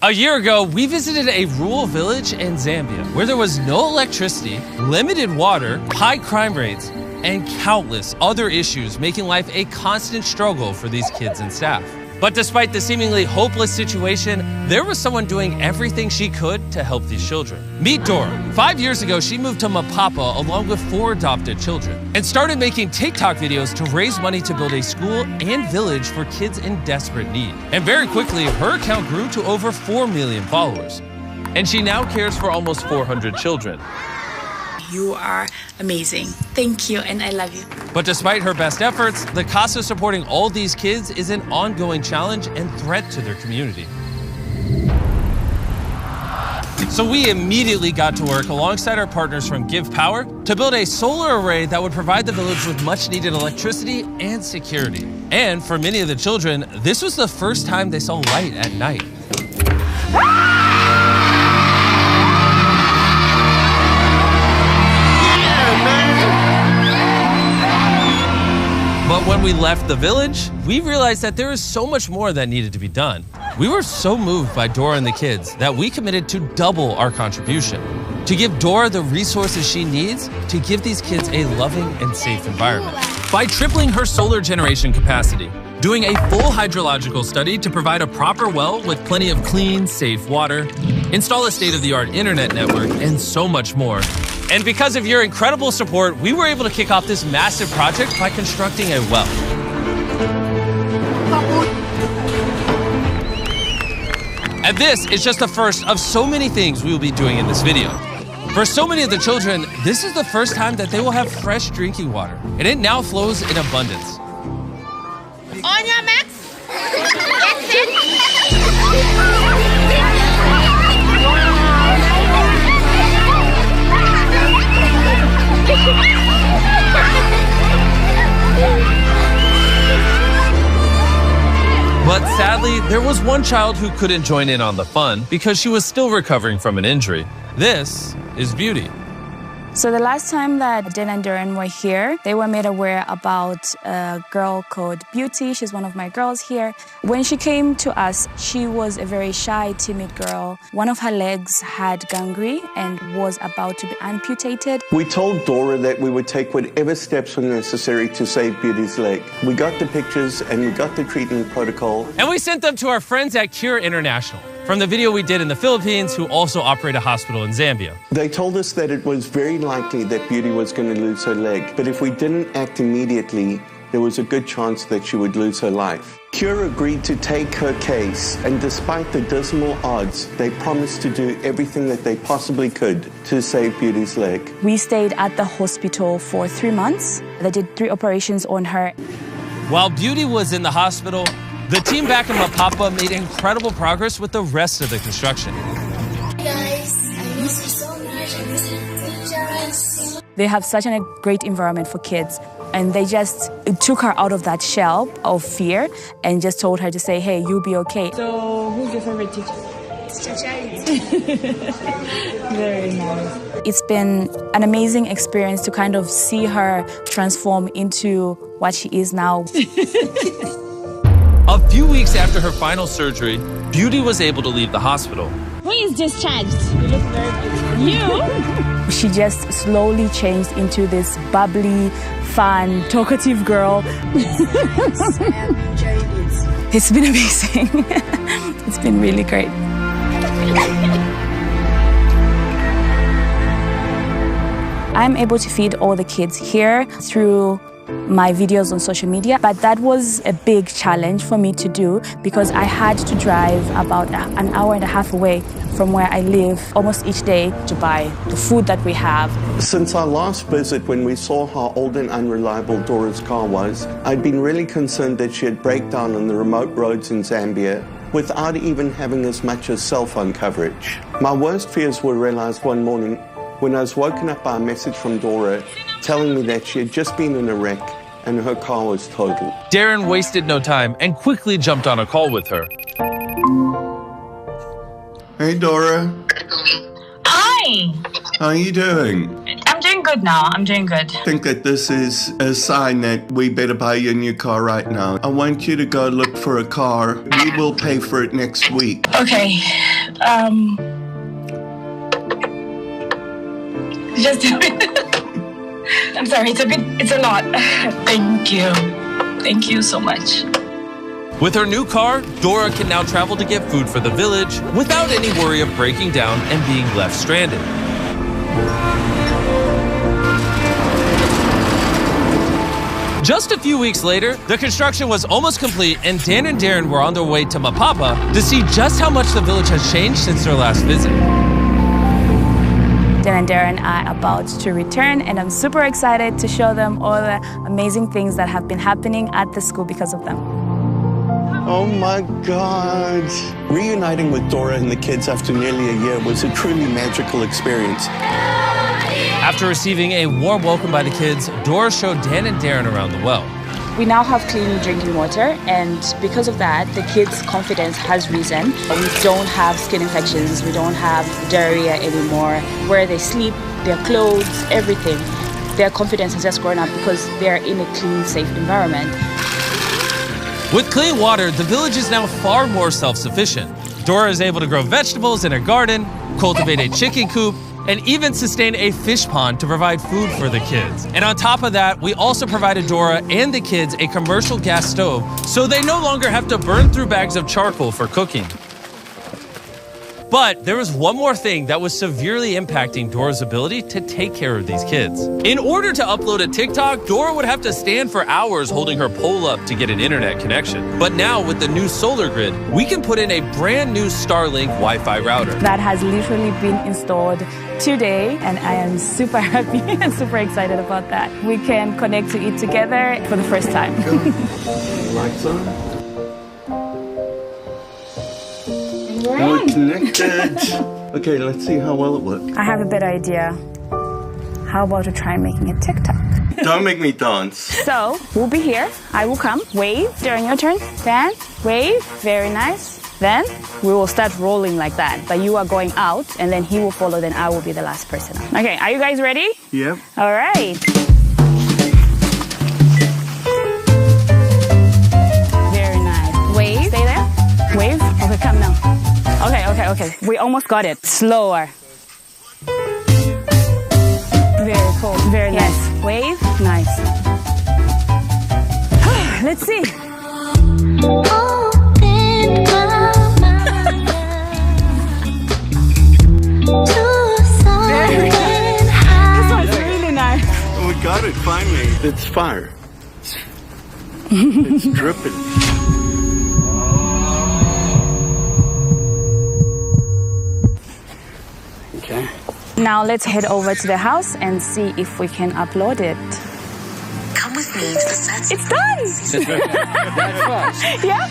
A year ago, we visited a rural village in Zambia where there was no electricity, limited water, high crime rates, and countless other issues making life a constant struggle for these kids and staff. But despite the seemingly hopeless situation, there was someone doing everything she could to help these children. Meet Dora. 5 years ago, she moved to Mapapa along with 4 adopted children and started making TikTok videos to raise money to build a school and village for kids in desperate need. And very quickly, her account grew to over 4 million followers. And she now cares for almost 400 children. You are amazing. Thank you, and I love you. But despite her best efforts, the cost of supporting all these kids is an ongoing challenge and threat to their community. So we immediately got to work alongside our partners from Give Power to build a solar array that would provide the village with much needed electricity and security. And for many of the children, this was the first time they saw light at night. But when we left the village, we realized that there is so much more that needed to be done. We were so moved by Dora and the kids that we committed to double our contribution, to give Dora the resources she needs to give these kids a loving and safe environment. By tripling her solar generation capacity, doing a full hydrological study to provide a proper well with plenty of clean, safe water, install a state-of-the-art internet network, and so much more. And because of your incredible support, we were able to kick off this massive project by constructing a well. And this is just the first of so many things we will be doing in this video. For so many of the children, this is the first time that they will have fresh drinking water, and it now flows in abundance. On your marks, get set. But sadly, there was one child who couldn't join in on the fun because she was still recovering from an injury. This is Beauty. So the last time that Dan and Darren were here, they were made aware about a girl called Beauty. She's one of my girls here. When she came to us, she was a very shy, timid girl. One of her legs had gangrene and was about to be amputated. We told Dora that we would take whatever steps were necessary to save Beauty's leg. We got the pictures and we got the treatment protocol. And we sent them to our friends at Cure International, from the video we did in the Philippines, who also operate a hospital in Zambia. They told us that it was very likely that Beauty was going to lose her leg, but if we didn't act immediately, there was a good chance that she would lose her life. Cure agreed to take her case, and despite the dismal odds, they promised to do everything that they possibly could to save Beauty's leg. We stayed at the hospital for 3 months. They did 3 operations on her. While Beauty was in the hospital, the team back in Mapapa made incredible progress with the rest of the construction. Hey guys, I miss you so much. I miss you teachers. They have such a great environment for kids, and they just took her out of that shell of fear and just told her to say, hey, you'll be okay. So who's your favorite teacher? Very nice. It's been an amazing experience to kind of see her transform into what she is now. A few weeks after her final surgery, Beauty was able to leave the hospital. Who is discharged? You look very beautiful. You? She just slowly changed into this bubbly, fun, talkative girl. It's been amazing. It's been really great. I'm able to feed all the kids here through my videos on social media, but that was a big challenge for me to do because I had to drive about an hour and a half away from where I live almost each day to buy the food that we have. Since our last visit, when we saw how old and unreliable Dora's car was, I'd been really concerned that she'd break down on the remote roads in Zambia without even having as much as cell phone coverage. My worst fears were realized one morning when I was woken up by a message from Dora telling me that she had just been in a wreck and her car was totaled. Darren wasted no time and quickly jumped on a call with her. Hey Dora. Hi. How are you doing? I'm doing good now. I'm doing good. I think that this is a sign that we better buy you a new car right now. I want you to go look for a car. We will pay for it next week. Okay. Just do it. I'm sorry, it's a lot. Thank you. Thank you so much. With her new car, Dora can now travel to get food for the village without any worry of breaking down and being left stranded. Just a few weeks later, the construction was almost complete and Dan and Darren were on their way to Mapapa to see just how much the village has changed since their last visit. Dan and Darren are about to return, and I'm super excited to show them all the amazing things that have been happening at the school because of them. Oh my God. Reuniting with Dora and the kids after nearly a year was a truly magical experience. After receiving a warm welcome by the kids, Dora showed Dan and Darren around the well. We now have clean drinking water, and because of that, the kids' confidence has risen. We don't have skin infections, we don't have diarrhea anymore. Where they sleep, their clothes, everything, their confidence has just grown up because they're in a clean, safe environment. With clean water, the village is now far more self-sufficient. Dora is able to grow vegetables in her garden, cultivate a chicken coop, and even sustain a fish pond to provide food for the kids. And on top of that, we also provided Dora and the kids a commercial gas stove so they no longer have to burn through bags of charcoal for cooking. But there was one more thing that was severely impacting Dora's ability to take care of these kids. In order to upload a TikTok, Dora would have to stand for hours holding her pole up to get an internet connection. But now with the new solar grid, we can put in a brand new Starlink Wi-Fi router. That has literally been installed today, and I am super happy and super excited about that. We can connect to it together for the first time. Lights on. We're connected. Okay, let's see how well it works. I have a better idea. How about to try making a TikTok? Don't make me dance. So, we'll be here. I will come. Wave during your turn. Then, wave. Very nice. Then, we will start rolling like that. But you are going out, and then he will follow, then I will be the last person. Okay, are you guys ready? Yep. All right. Very nice. Wave. Stay there. Wave. Okay, come now. Okay. We almost got it. Slower. Very cool. Very nice. Wave. Nice. Let's see. This one's really nice. We got it, finally. It's fire. It's dripping. Okay. Now let's head over to the house and see if we can upload it. Come with me to the set. It's done! Yeah.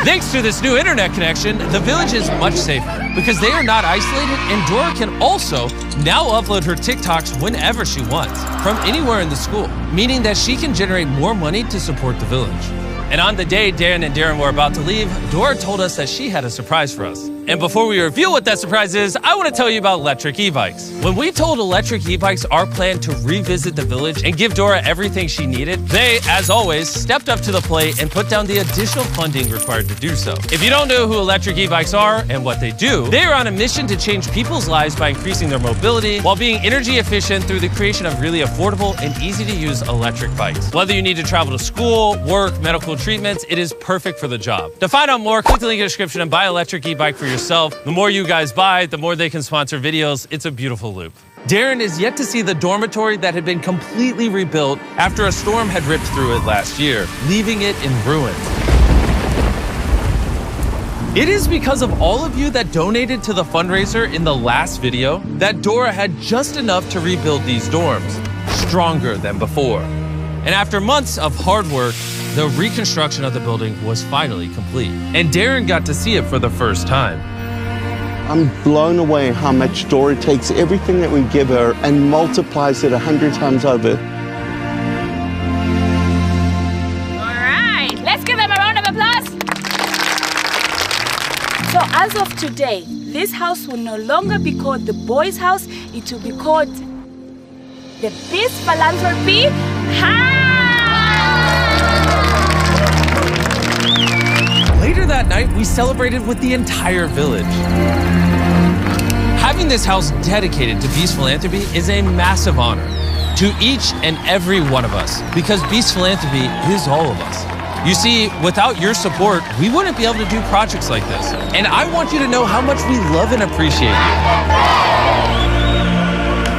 Thanks to this new internet connection, the village is much safer because they are not isolated, and Dora can also now upload her TikToks whenever she wants, from anywhere in the school, meaning that she can generate more money to support the village. And on the day Dan and Darren were about to leave, Dora told us that she had a surprise for us. And before we reveal what that surprise is, I want to tell you about electric e-bikes. When we told electric e-bikes our plan to revisit the village and give Dora everything she needed, they, as always, stepped up to the plate and put down the additional funding required to do so. If you don't know who electric e-bikes are and what they do, they are on a mission to change people's lives by increasing their mobility while being energy efficient through the creation of really affordable and easy to use electric bikes. Whether you need to travel to school, work, medical treatments, it is perfect for the job. To find out more, click the link in the description and buy an electric e-bike for yourself. The more you guys buy, the more they can sponsor videos. It's a beautiful loop. Darren is yet to see the dormitory that had been completely rebuilt after a storm had ripped through it last year, leaving it in ruins. It is because of all of you that donated to the fundraiser in the last video that Dora had just enough to rebuild these dorms, stronger than before. And after months of hard work, the reconstruction of the building was finally complete. And Darren got to see it for the first time. I'm blown away how much Dora takes everything that we give her and multiplies it 100 times over. All right, let's give them a round of applause. So as of today, this house will no longer be called the boys' house. It will be called the Peace Philanthropy House. Later that night, we celebrated with the entire village. Having this house dedicated to Beast Philanthropy is a massive honor to each and every one of us, because Beast Philanthropy is all of us. You see, without your support, we wouldn't be able to do projects like this. And I want you to know how much we love and appreciate you.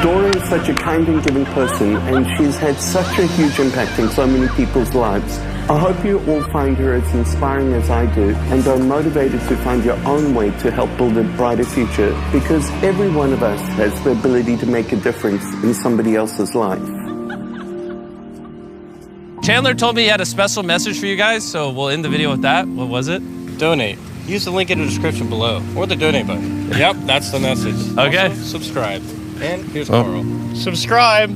Dora is such a kind and giving person, and she's had such a huge impact in so many people's lives. I hope you all find her as inspiring as I do, and are motivated to find your own way to help build a brighter future, because every one of us has the ability to make a difference in somebody else's life. Chandler told me he had a special message for you guys, so we'll end the video with that. What was it? Donate. Use the link in the description below, or the donate button. Yep, that's the message. Okay. Also, subscribe. And here's Carl. Subscribe.